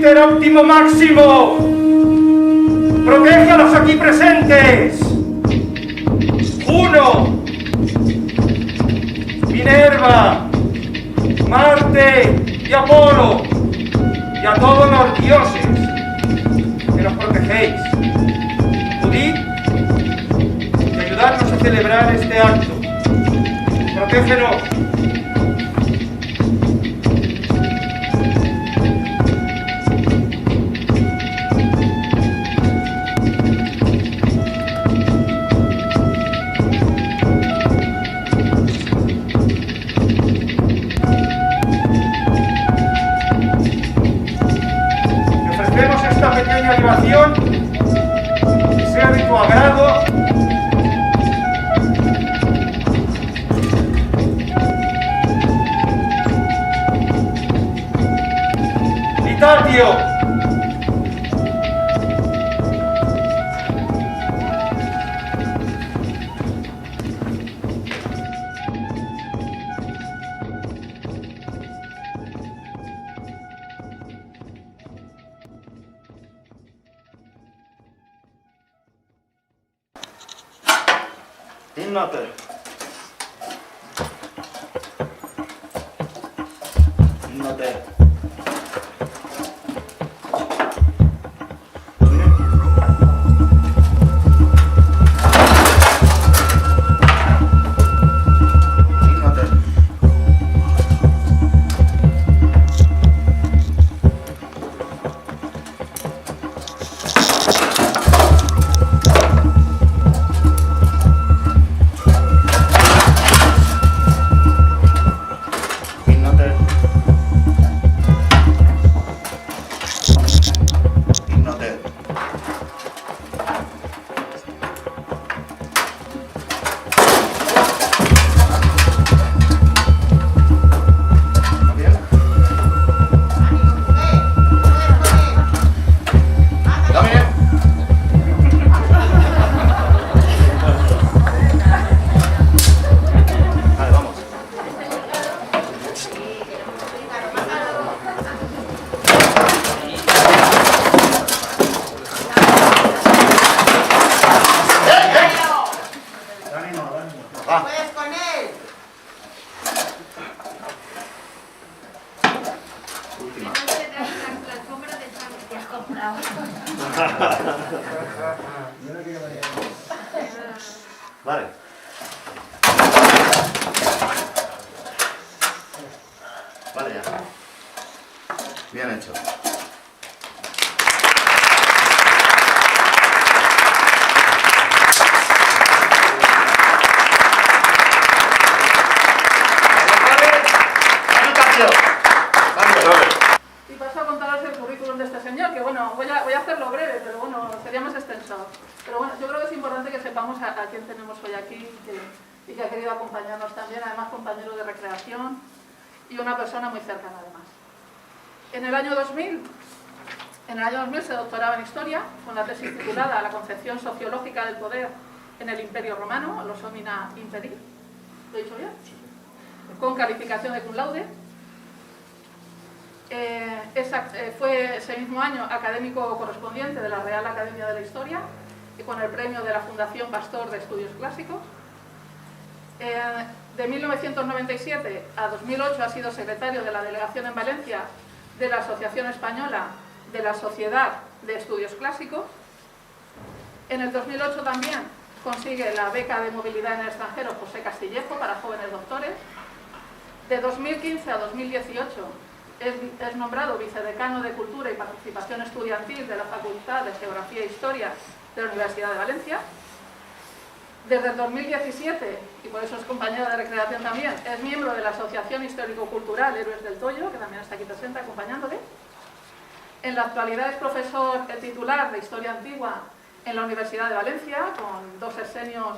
iter optimo máximo. Protege a los aquí presentes. Juno, Minerva, Marte y Apolo, y a todos los dioses que nos protegéis. Acudid y ayudadnos a celebrar este acto. Protégenos. Pequeña animación que sea de tu agrado. Vitatio. Innote. Innote. Vale. Vale ya. Bien hecho. Y paso a contaros el currículum de este señor, que bueno, voy a hacerlo breve, pero bueno, sería más extenso. Pero bueno, yo creo que es importante que sepamos a quién tenemos hoy aquí y que ha querido acompañarnos también, además compañero de recreación y una persona muy cercana además. En el año 2000 se doctoraba en Historia con la tesis titulada La concepción sociológica del poder en el Imperio Romano, los Homina Imperi, ¿lo he dicho bien? Con calificación de cum laude. Fue ese mismo año académico correspondiente de la Real Academia de la Historia y con el premio de la Fundación Pastor de Estudios Clásicos. De 1997 a 2008 ha sido secretario de la Delegación en Valencia de la Asociación Española de la Sociedad de Estudios Clásicos. En el 2008 también consigue la beca de movilidad en el extranjero José Castillejo para jóvenes doctores. De 2015 a 2018 es nombrado vicedecano de Cultura y Participación Estudiantil de la Facultad de Geografía e Historia de la Universidad de Valencia. Desde el 2017, y por eso es compañero de recreación también, es miembro de la Asociación Histórico-Cultural Héroes del Toyo, que también está aquí presente acompañándole. En la actualidad es profesor titular de Historia Antigua en la Universidad de Valencia, con 2 sexenios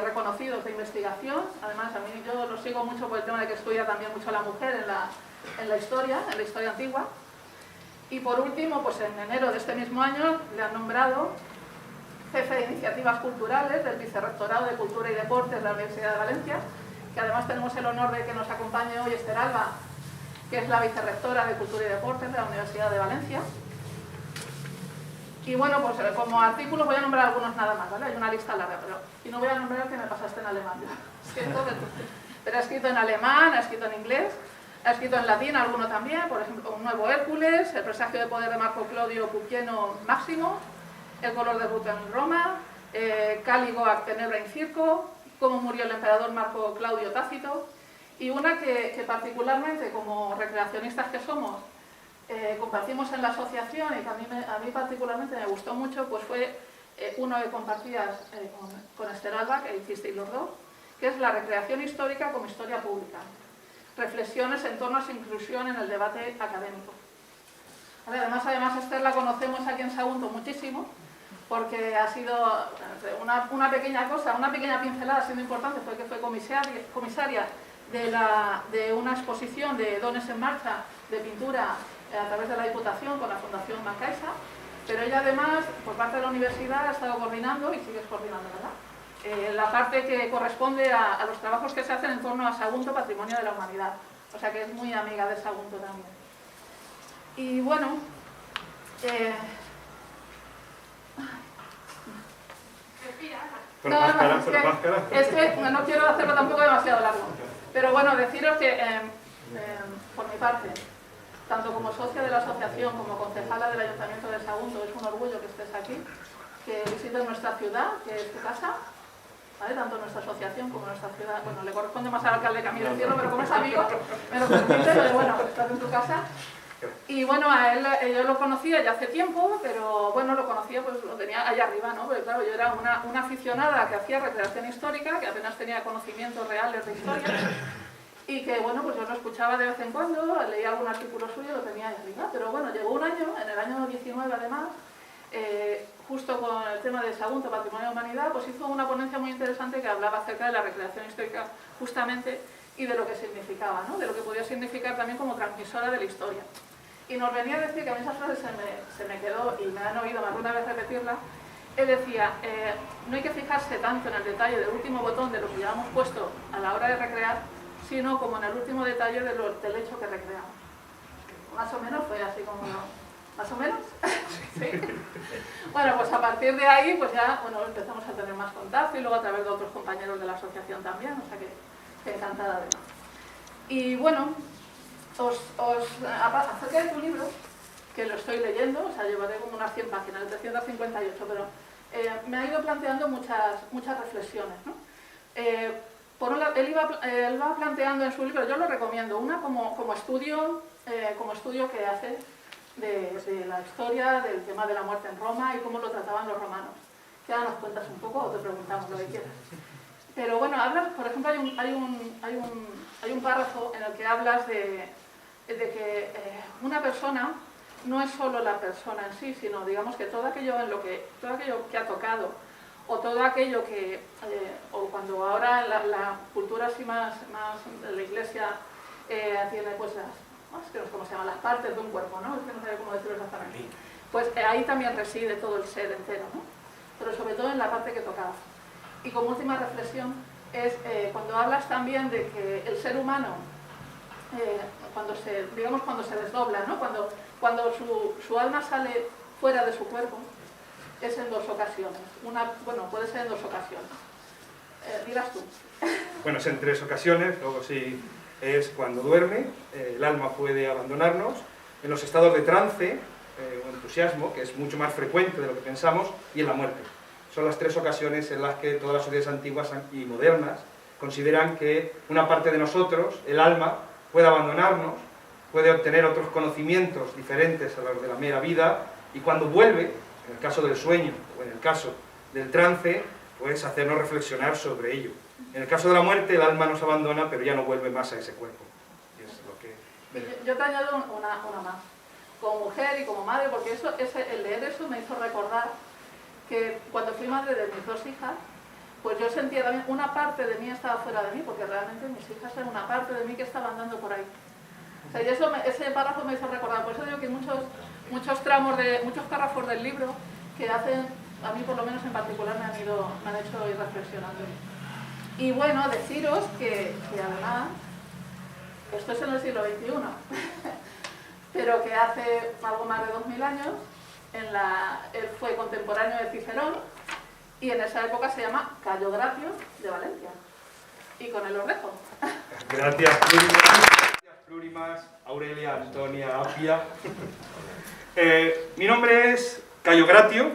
reconocidos de investigación. Además, a mí yo lo sigo mucho por el tema de que estudia también mucho la mujer en la historia antigua. Y por último, pues en enero de este mismo año le han nombrado jefe de iniciativas culturales del Vicerrectorado de Cultura y Deportes de la Universidad de Valencia, que además tenemos el honor de que nos acompañe hoy Esther Alba, que es la vicerrectora de Cultura y Deportes de la Universidad de Valencia. Y bueno, pues como artículos voy a nombrar algunos nada más, ¿vale? Hay una lista larga, y no voy a nombrar el que me pasaste en alemán. Pero ha escrito en alemán, ha escrito en inglés, ha escrito en latín, alguno también, por ejemplo, Un nuevo Hércules, El presagio de poder de Marco Claudio Pupieno Máximo, El color de ruta en Roma, Cáligo ac tenebra in circo, Cómo murió el emperador Marco Claudio Tácito, y una que particularmente, como recreacionistas que somos, compartimos en la asociación y que a mí particularmente me gustó mucho, pues fue uno que compartías con Esther Alba, que hicisteis los dos, que es la recreación histórica como historia pública. Reflexiones en torno a su inclusión en el debate académico. Además Esther la conocemos aquí en Sagunto muchísimo, porque ha sido una pequeña cosa, una pequeña pincelada siendo importante, fue que fue comisaria de una exposición de Dones en Marcha de pintura a través de la Diputación con la Fundación Mancaixa, pero ella además, por parte de la universidad, ha estado coordinando, y sigues coordinando, ¿verdad?, la parte que corresponde a los trabajos que se hacen en torno a Sagunto, Patrimonio de la Humanidad. O sea que es muy amiga de Sagunto también. Y bueno, es que no quiero hacerlo tampoco demasiado largo. Pero bueno, deciros que por mi parte, tanto como socia de la asociación como concejala del Ayuntamiento de Sagunto, es un orgullo que estés aquí, que visites nuestra ciudad, que es tu casa, ¿vale? Tanto nuestra asociación como nuestra ciudad. Bueno, le corresponde más al alcalde Camilo Encierro, pero como es amigo, me lo permite, pero bueno, estás en tu casa. Y bueno, a él yo lo conocía ya hace tiempo, pero bueno, lo conocía, pues lo tenía allá arriba, ¿no? Porque claro, yo era una aficionada que hacía recreación histórica, que apenas tenía conocimientos reales de historia, y que bueno, pues yo lo escuchaba de vez en cuando, leía algún artículo suyo, lo tenía allá arriba. Pero bueno, llegó un año, en el año 19 además, justo con el tema de Sagunto, Patrimonio de la Humanidad, pues hizo una ponencia muy interesante que hablaba acerca de la recreación histórica justamente y de lo que significaba, ¿no? De lo que podía significar también como transmisora de la historia. Y nos venía a decir, que a mí esa frase se me quedó y me han oído más de una vez repetirla. Él decía, no hay que fijarse tanto en el detalle del último botón de lo que llevamos puesto a la hora de recrear, sino como en el último detalle del hecho que recreamos. Más o menos fue así como... ¿Más o menos? ¿Sí? Bueno, pues a partir de ahí pues ya empezamos a tener más contacto y luego a través de otros compañeros de la asociación también, o sea que encantada de más. Y bueno, acerca de tu libro, que lo estoy leyendo, o sea, llevaré como unas 100 páginas, 358, pero me ha ido planteando muchas reflexiones, ¿no? Por un lado, él va planteando en su libro, yo lo recomiendo, una como estudio que hace de la historia, del tema de la muerte en Roma y cómo lo trataban los romanos. Que ahora nos cuentas un poco o te preguntamos lo que quieras. Pero bueno, hablas, por ejemplo, hay un párrafo en el que hablas de que una persona no es solo la persona en sí, sino digamos que todo aquello que ha tocado, o todo aquello que, o cuando ahora la cultura así más de la Iglesia tiene pues es que no sé cómo se llaman, las partes de un cuerpo, ¿no? Es que no sé cómo decirlo exactamente. Pues ahí también reside todo el ser entero, ¿no? Pero sobre todo en la parte que tocaba. Y como última reflexión es cuando hablas también de que el ser humano, cuando se desdobla, ¿no? Cuando su alma sale fuera de su cuerpo, es en dos ocasiones. Puede ser en dos ocasiones. Dirás tú. Bueno, es en 3 ocasiones, luego sí es cuando duerme, el alma puede abandonarnos, en los estados de trance o entusiasmo, que es mucho más frecuente de lo que pensamos, y en la muerte. Son las 3 ocasiones en las que todas las sociedades antiguas y modernas consideran que una parte de nosotros, el alma, puede abandonarnos, puede obtener otros conocimientos diferentes a los de la mera vida, y cuando vuelve, en el caso del sueño o en el caso del trance, pues hacernos reflexionar sobre ello. En el caso de la muerte, el alma nos abandona, pero ya no vuelve más a ese cuerpo. Y es lo que... Yo te añado una más. Como mujer y como madre, porque el leer eso me hizo recordar que cuando fui madre de mis 2 hijas, pues yo sentía también una parte de mí estaba fuera de mí, porque realmente mis hijas eran una parte de mí que estaba andando por ahí. O sea, y ese párrafo me hizo recordar. Por eso digo que hay muchos párrafos del libro que hacen, a mí por lo menos en particular, me han hecho ir reflexionando. Y bueno, deciros que además, esto es en el siglo XXI, pero que hace algo más de 2000 años él fue contemporáneo de Cicerón y en esa época se llama Cayo Gratio de Valencia. Y con él os dejo. Gracias, Plurimas. Gracias, Plurimas, Aurelia, Antonia, Apia. Mi nombre es Cayo Gratio,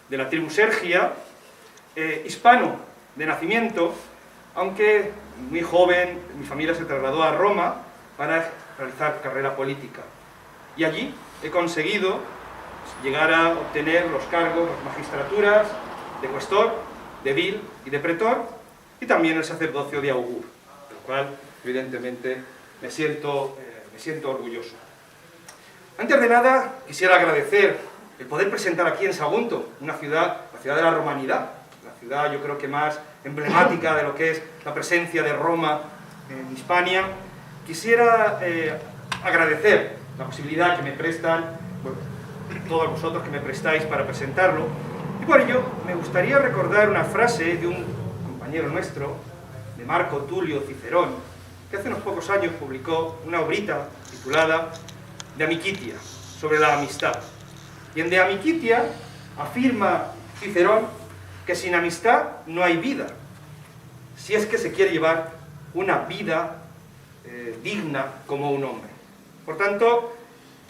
de la tribu Sergia, hispano de nacimiento, aunque muy joven mi familia se trasladó a Roma para realizar carrera política. Y allí he conseguido llegar a obtener los cargos, las magistraturas de cuestor, de edil y de pretor, y también el sacerdocio de augur, de lo cual, evidentemente, me siento orgulloso. Antes de nada, quisiera agradecer el poder presentar aquí en Sagunto, una ciudad, la ciudad de la romanidad, la ciudad yo creo que más emblemática de lo que es la presencia de Roma en Hispania. Quisiera agradecer la posibilidad que me prestan, bueno, todos vosotros que me prestáis para presentarlo, y por ello me gustaría recordar una frase de un compañero nuestro, de Marco Tulio Cicerón, que hace unos pocos años publicó una obrita titulada De Amicitia, sobre la amistad. Y en De Amicitia afirma Cicerón que sin amistad no hay vida, si es que se quiere llevar una vida digna como un hombre. Por tanto,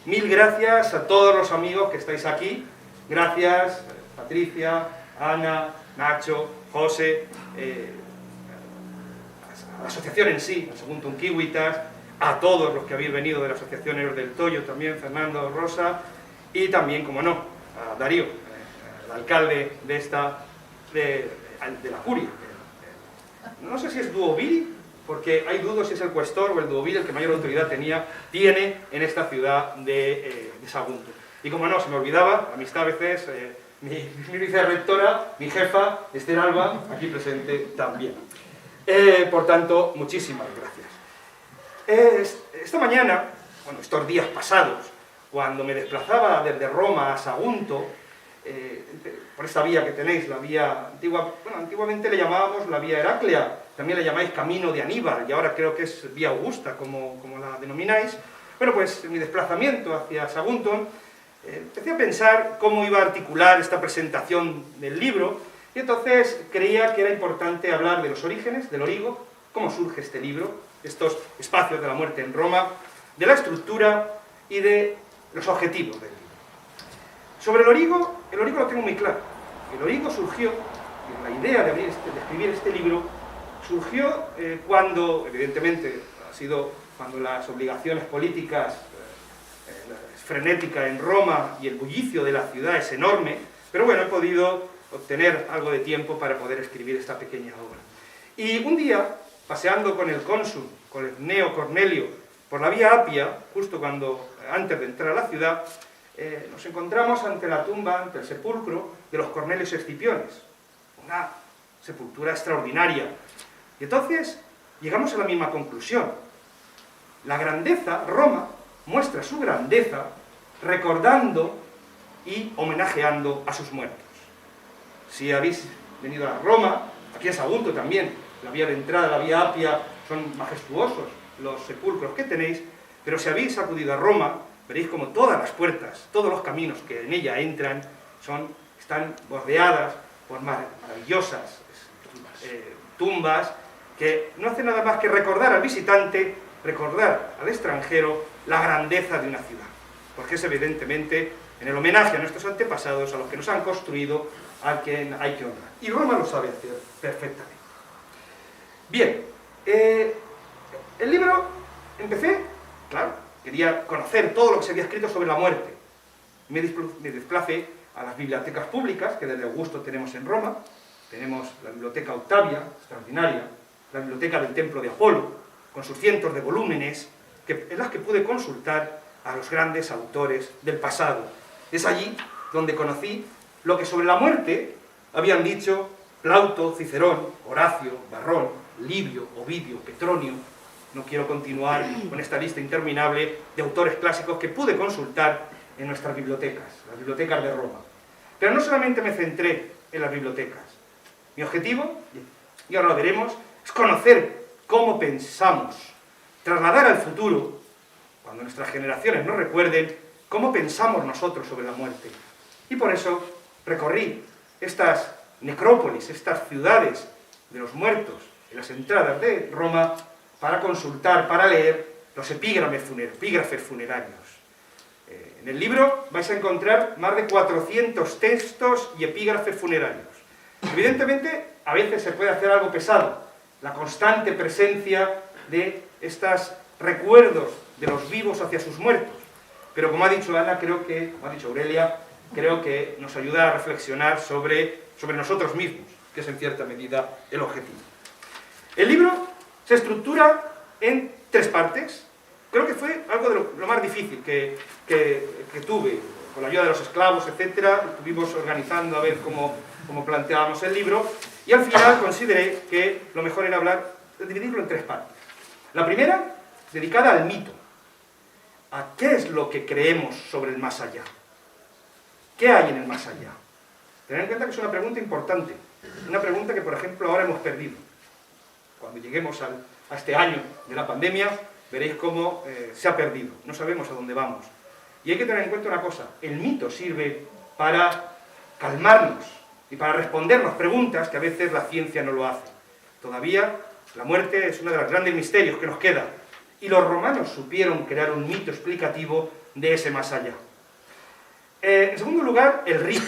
mil gracias a todos los amigos que estáis aquí. Gracias, Patricia, Ana, Nacho, José, a la asociación en sí, al Sagunto Unquivitas, a todos los que habéis venido de la Asociación Héroes del Toyo, también Fernando, Rosa, y también, como no, a Darío, el alcalde de la curia. No sé si es duovil, porque hay dudas si es el cuestor o el duovil el que mayor autoridad tiene en esta ciudad de Sagunto. Y como no, se me olvidaba, la amistad a veces, mi vicerrectora, mi jefa, Esther Alba, aquí presente también. Por tanto, muchísimas gracias. Esta mañana, bueno, estos días pasados, cuando me desplazaba desde Roma a Sagunto, por esta vía que tenéis, la vía antigua, bueno, antiguamente le llamábamos la vía Heraclea, también le llamáis Camino de Aníbal, y ahora creo que es vía Augusta, como la denomináis. Bueno, pues en mi desplazamiento hacia Sagunto, empecé a pensar cómo iba a articular esta presentación del libro, y entonces creía que era importante hablar de los orígenes del Origo, cómo surge este libro, estos espacios de la muerte en Roma, de la estructura y de los objetivos del libro. Sobre el Origo lo tengo muy claro. El Origo surgió, la idea de escribir este libro, surgió cuando, evidentemente, ha sido cuando las obligaciones políticas frenética en Roma y el bullicio de la ciudad es enorme, pero bueno, he podido obtener algo de tiempo para poder escribir esta pequeña obra. Y un día, paseando con el cónsul, con el Gneo Cornelio, por la vía Apia, justo antes de entrar a la ciudad, nos encontramos ante la tumba, ante el sepulcro de los Cornelios Escipiones, una sepultura extraordinaria. Y entonces llegamos a la misma conclusión. La grandeza, Roma, muestra su grandeza recordando y homenajeando a sus muertos. Si habéis venido a Roma, aquí en Sagunto también, la vía de entrada, la vía Apia, son majestuosos los sepulcros que tenéis, pero si habéis acudido a Roma, veréis como todas las puertas, todos los caminos que en ella entran, están bordeadas por maravillosas tumbas que no hacen nada más que recordar al visitante, recordar al extranjero la grandeza de una ciudad, porque es evidentemente en el homenaje a nuestros antepasados, a los que nos han construido, a quien hay que honrar. Y Roma lo sabe hacer perfectamente. Bien, el libro empecé, claro, quería conocer todo lo que se había escrito sobre la muerte. Me desplacé a las bibliotecas públicas, que desde Augusto tenemos en Roma. Tenemos la Biblioteca Octavia, extraordinaria, la Biblioteca del Templo de Apolo, con sus cientos de volúmenes, en las que pude consultar a los grandes autores del pasado. Es allí donde conocí lo que sobre la muerte habían dicho Plauto, Cicerón, Horacio, Varrón, Livio, Ovidio, Petronio. No quiero continuar con esta lista interminable de autores clásicos que pude consultar en nuestras bibliotecas, las bibliotecas de Roma. Pero no solamente me centré en las bibliotecas. Mi objetivo, y ahora lo veremos, es conocer cómo pensamos, trasladar al futuro, cuando nuestras generaciones nos recuerden, cómo pensamos nosotros sobre la muerte. Y por eso recorrí estas necrópolis, estas ciudades de los muertos, en las entradas de Roma, para consultar, para leer los epígrafes funerarios. En el libro vais a encontrar más de 400 textos y epígrafes funerarios. Evidentemente, a veces se puede hacer algo pesado, la constante presencia de estos recuerdos de los vivos hacia sus muertos. Pero como ha dicho Ana, como ha dicho Aurelia, creo que nos ayuda a reflexionar sobre nosotros mismos, que es en cierta medida el objetivo. El libro se estructura en 3 partes. Creo que fue algo de lo más difícil que tuve, con la ayuda de los esclavos, etc. Estuvimos organizando a ver cómo planteábamos el libro, y al final consideré que lo mejor era dividirlo en 3 partes. La primera, dedicada al mito. ¿A qué es lo que creemos sobre el más allá? ¿Qué hay en el más allá? Tened en cuenta que es una pregunta importante, una pregunta que, por ejemplo, ahora hemos perdido. Cuando lleguemos a este año de la pandemia, veréis cómo se ha perdido, no sabemos a dónde vamos. Y hay que tener en cuenta una cosa, el mito sirve para calmarnos y para respondernos preguntas que a veces la ciencia no lo hace. Todavía la muerte es uno de los grandes misterios que nos queda, y los romanos supieron crear un mito explicativo de ese más allá. En segundo lugar, el rito.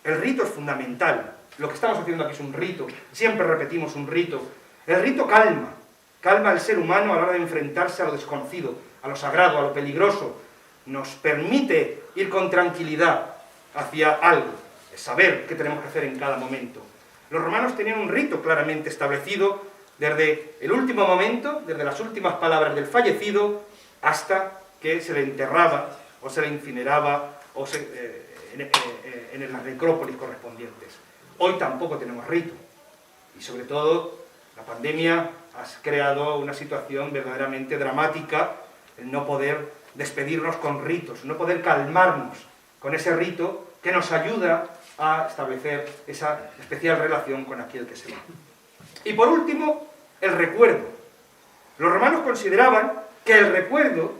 El rito es fundamental. Lo que estamos haciendo aquí es un rito, siempre repetimos un rito. El rito calma al ser humano a la hora de enfrentarse a lo desconocido, a lo sagrado, a lo peligroso. Nos permite ir con tranquilidad hacia algo, saber qué tenemos que hacer en cada momento. Los romanos tenían un rito claramente establecido desde el último momento, desde las últimas palabras del fallecido, hasta que se le enterraba o se le incineraba en las necrópolis correspondientes. Hoy tampoco tenemos rito, y sobre todo la pandemia ha creado una situación verdaderamente dramática, el no poder despedirnos con ritos, no poder calmarnos con ese rito que nos ayuda a establecer esa especial relación con aquel que se va. Y por último, el recuerdo. Los romanos consideraban que el recuerdo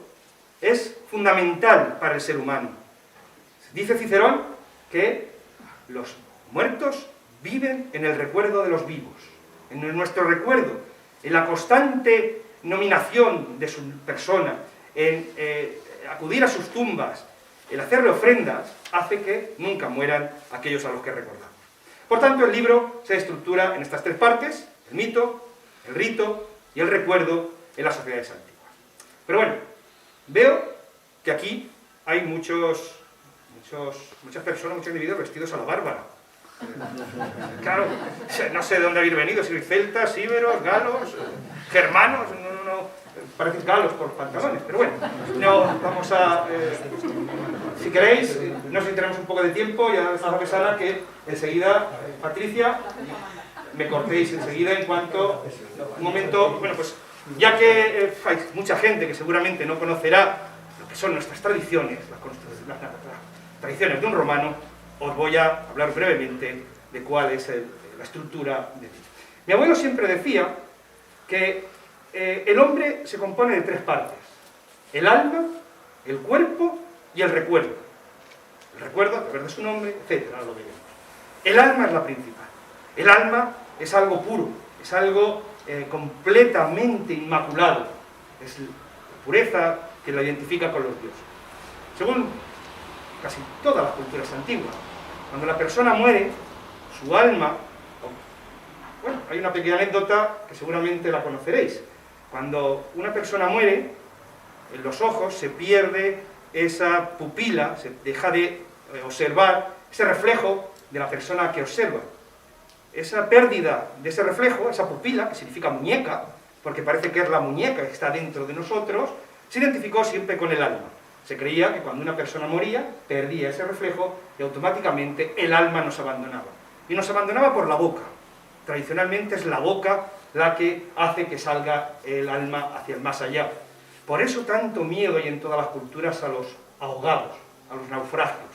es fundamental para el ser humano. Dice Cicerón que los muertos viven en el recuerdo de los vivos, en nuestro recuerdo, en la constante nominación de su persona, en acudir a sus tumbas, el hacerle ofrendas, hace que nunca mueran aquellos a los que recordamos. Por tanto, el libro se estructura en estas 3 partes: el mito, el rito y el recuerdo en las sociedades antiguas. Pero bueno, veo que aquí hay muchas personas, muchos individuos vestidos a la bárbara. Claro, no sé de dónde habéis venido, si celtas, íberos, galos, germanos, no, parecen galos por pantalones, pero bueno, no, vamos a... si queréis, nos tenemos un poco de tiempo, ya sabes, Ana, que enseguida, Patricia, me cortéis enseguida en cuanto... Un momento, bueno, pues ya que hay mucha gente que seguramente no conocerá lo que son nuestras tradiciones, las tradiciones de un romano, os voy a hablar brevemente de cuál es la estructura de vida. Mi abuelo siempre decía que el hombre se compone de 3 partes: el alma, el cuerpo y el recuerdo. El recuerdo, la verdad es un nombre, etc. Lo veremos. El alma es la principal. El alma es algo puro, es algo completamente inmaculado. Es la pureza que la identifica con los dioses. Según casi todas las culturas antiguas, cuando la persona muere, su alma... Bueno, hay una pequeña anécdota que seguramente la conoceréis. Cuando una persona muere, en los ojos se pierde esa pupila, se deja de observar ese reflejo de la persona que observa. Esa pérdida de ese reflejo, esa pupila, que significa muñeca, porque parece que es la muñeca que está dentro de nosotros, se identificó siempre con el alma. Se creía que cuando una persona moría, perdía ese reflejo y automáticamente el alma nos abandonaba. Y nos abandonaba por la boca. Tradicionalmente es la boca la que hace que salga el alma hacia el más allá. Por eso tanto miedo hay en todas las culturas a los ahogados, a los naufragios.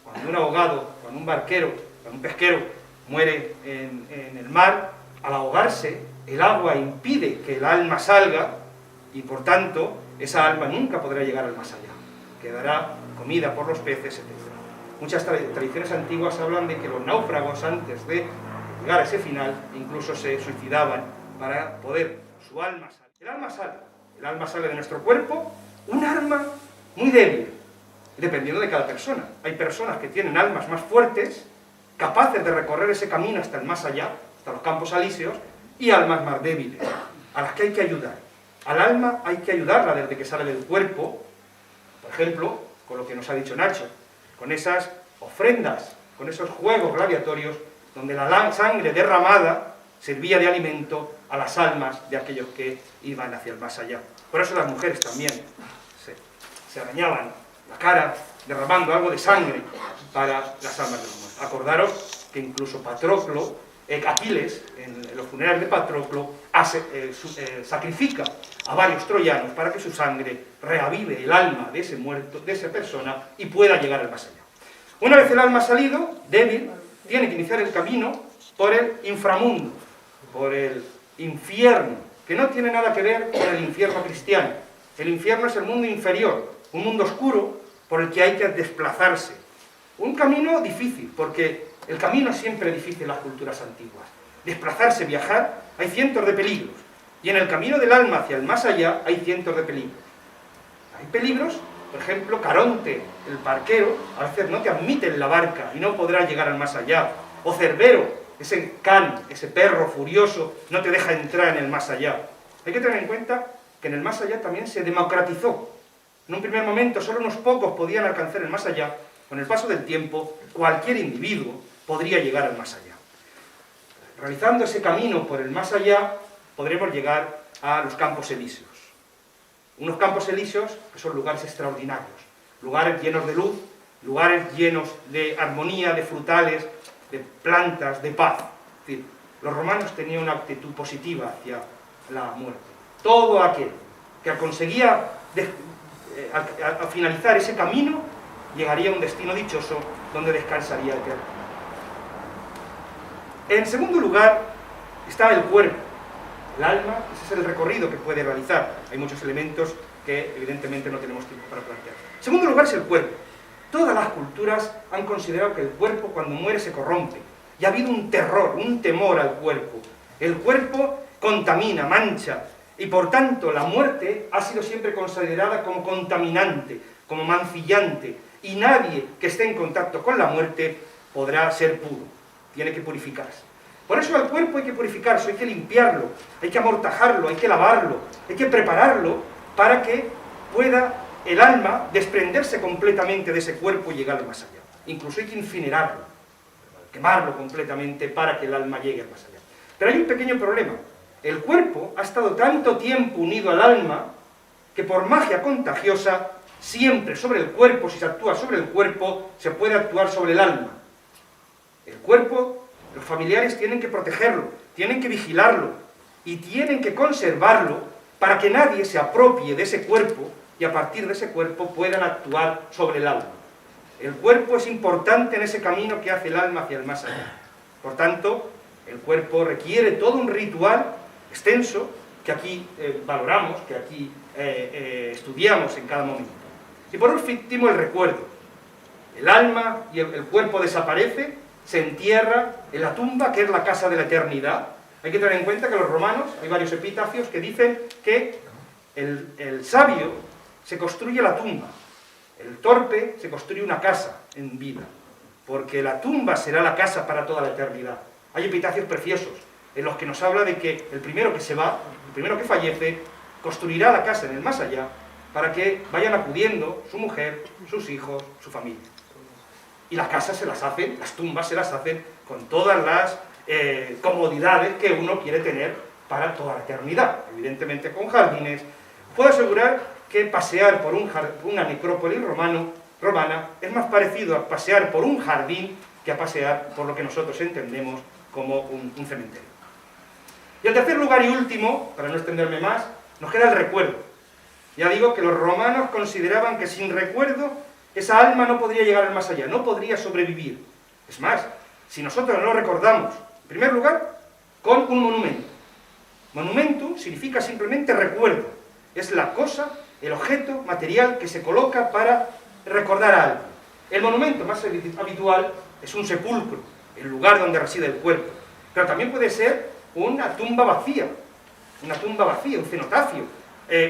Cuando un ahogado, cuando un barquero, cuando un pesquero muere en el mar, al ahogarse, el agua impide que el alma salga y por tanto esa alma nunca podrá llegar al más allá, quedará comida por los peces, etc. Muchas tradiciones antiguas hablan de que los náufragos, antes de llegar a ese final, incluso se suicidaban para poder su alma salir. El alma sale de nuestro cuerpo, un alma muy débil, dependiendo de cada persona. Hay personas que tienen almas más fuertes, capaces de recorrer ese camino hasta el más allá, hasta los campos alíseos, y almas más débiles, a las que hay que ayudar. Al alma hay que ayudarla desde que sale del cuerpo, por ejemplo, con lo que nos ha dicho Nacho, con esas ofrendas, con esos juegos gladiatorios, donde la sangre derramada servía de alimento a las almas de aquellos que iban hacia el más allá. Por eso las mujeres también se arañaban la cara derramando algo de sangre para las almas de los muertos. Acordaros que incluso Patroclo, Aquiles, en los funerales de Patroclo, sacrifica a varios troyanos para que su sangre reavive el alma de ese muerto, de esa persona, y pueda llegar al más allá. Una vez el alma ha salido, débil, tiene que iniciar el camino por el inframundo, por el infierno, que no tiene nada que ver con el infierno cristiano. El infierno es el mundo inferior, un mundo oscuro por el que hay que desplazarse. Un camino difícil, porque el camino es siempre difícil en las culturas antiguas. Desplazarse, viajar, hay cientos de peligros. Y en el camino del alma hacia el más allá hay cientos de peligros. Hay peligros, por ejemplo, Caronte, el barquero, a veces no te admite en la barca y no podrás llegar al más allá. O Cerbero, ese can, ese perro furioso, no te deja entrar en el más allá. Hay que tener en cuenta que en el más allá también se democratizó. En un primer momento solo unos pocos podían alcanzar el más allá. Con el paso del tiempo, cualquier individuo podría llegar al más allá. Realizando ese camino por el más allá, podremos llegar a los campos elíseos. Unos campos elíseos que son lugares extraordinarios, lugares llenos de luz, lugares llenos de armonía, de frutales, de plantas, de paz. Es decir, los romanos tenían una actitud positiva hacia la muerte. Todo aquel que conseguía al finalizar ese camino llegaría a un destino dichoso donde descansaría eterno. En segundo lugar está el cuerpo, el alma. Ese es el recorrido que puede realizar. Hay muchos elementos que evidentemente no tenemos tiempo para plantear. En segundo lugar es el cuerpo. Todas las culturas han considerado que el cuerpo cuando muere se corrompe. Y ha habido un terror, un temor al cuerpo. El cuerpo contamina, mancha, y por tanto la muerte ha sido siempre considerada como contaminante, como mancillante, y nadie que esté en contacto con la muerte podrá ser puro. Tiene que purificarse. Por eso al cuerpo hay que purificarse, hay que limpiarlo, hay que amortajarlo, hay que lavarlo, hay que prepararlo para que pueda el alma desprenderse completamente de ese cuerpo y llegar al más allá. Incluso hay que incinerarlo, quemarlo completamente para que el alma llegue al más allá. Pero hay un pequeño problema. El cuerpo ha estado tanto tiempo unido al alma que por magia contagiosa siempre sobre el cuerpo, si se actúa sobre el cuerpo, se puede actuar sobre el alma. El cuerpo, los familiares tienen que protegerlo, tienen que vigilarlo y tienen que conservarlo para que nadie se apropie de ese cuerpo y a partir de ese cuerpo puedan actuar sobre el alma. El cuerpo es importante en ese camino que hace el alma hacia el más allá. Por tanto, el cuerpo requiere todo un ritual extenso que aquí valoramos, que aquí estudiamos en cada momento. Y por último, el recuerdo. El alma y el cuerpo desaparece, se entierra en la tumba, que es la casa de la eternidad. Hay que tener en cuenta que los romanos, hay varios epitafios que dicen que el sabio se construye la tumba, el torpe se construye una casa en vida, porque la tumba será la casa para toda la eternidad. Hay epitafios preciosos en los que nos habla de que el primero que se va, el primero que fallece, construirá la casa en el más allá para que vayan acudiendo su mujer, sus hijos, su familia. Y las casas se las hacen, las tumbas se las hacen con todas las comodidades que uno quiere tener para toda la eternidad, evidentemente con jardines. Puedo asegurar que pasear por una necrópolis romana es más parecido a pasear por un jardín que a pasear por lo que nosotros entendemos como un cementerio. Y en tercer lugar y último, para no extenderme más, nos queda el recuerdo. Ya digo que los romanos consideraban que sin recuerdo esa alma no podría llegar al más allá, no podría sobrevivir. Es más, si nosotros no lo recordamos, en primer lugar, con un monumento. Monumentum significa simplemente recuerdo. Es la cosa el objeto material que se coloca para recordar a alguien. El monumento más habitual es un sepulcro, el lugar donde reside el cuerpo, pero también puede ser una tumba vacía, un cenotafio,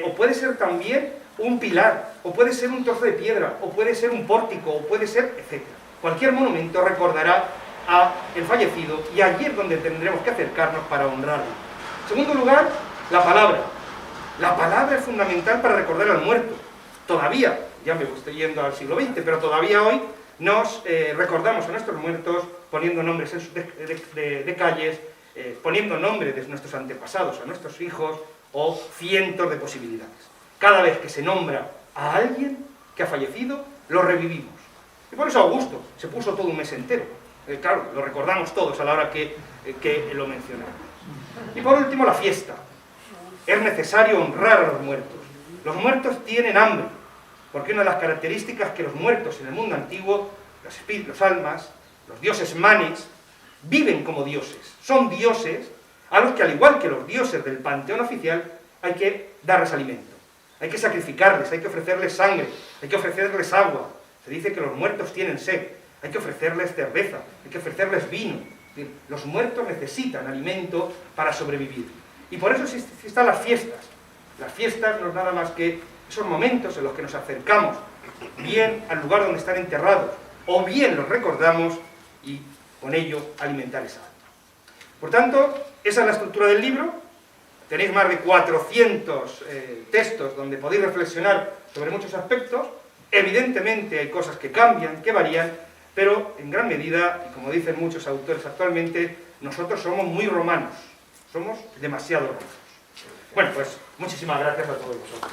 o puede ser también un pilar, o puede ser un trozo de piedra, o puede ser un pórtico, o puede ser, etc. Cualquier monumento recordará a el fallecido y allí es donde tendremos que acercarnos para honrarlo. En segundo lugar, la palabra. La palabra es fundamental para recordar al muerto. Todavía, ya me estoy yendo al siglo XX, pero todavía hoy nos recordamos a nuestros muertos poniendo nombres de calles, poniendo nombres de nuestros antepasados, a nuestros hijos, o cientos de posibilidades. Cada vez que se nombra a alguien que ha fallecido, lo revivimos. Y por eso Augusto se puso todo un mes entero. Claro, lo recordamos todos a la hora que lo mencionamos. Y por último, la fiesta. Es necesario honrar a los muertos. Los muertos tienen hambre, porque una de las características que los muertos en el mundo antiguo, los espíritus, los almas, los dioses manes, viven como dioses. Son dioses a los que, al igual que los dioses del panteón oficial, hay que darles alimento. Hay que sacrificarles, hay que ofrecerles sangre, hay que ofrecerles agua. Se dice que los muertos tienen sed, hay que ofrecerles cerveza, hay que ofrecerles vino. Los muertos necesitan alimento para sobrevivir. Y por eso están las fiestas. Las fiestas no es nada más que esos momentos en los que nos acercamos bien al lugar donde están enterrados, o bien los recordamos y con ello alimentar esa alma. Por tanto, esa es la estructura del libro. Tenéis más de 400 textos donde podéis reflexionar sobre muchos aspectos. Evidentemente hay cosas que cambian, que varían, pero en gran medida, y como dicen muchos autores actualmente, nosotros somos muy romanos, somos demasiado romanos. Bueno, pues muchísimas gracias a todos vosotros.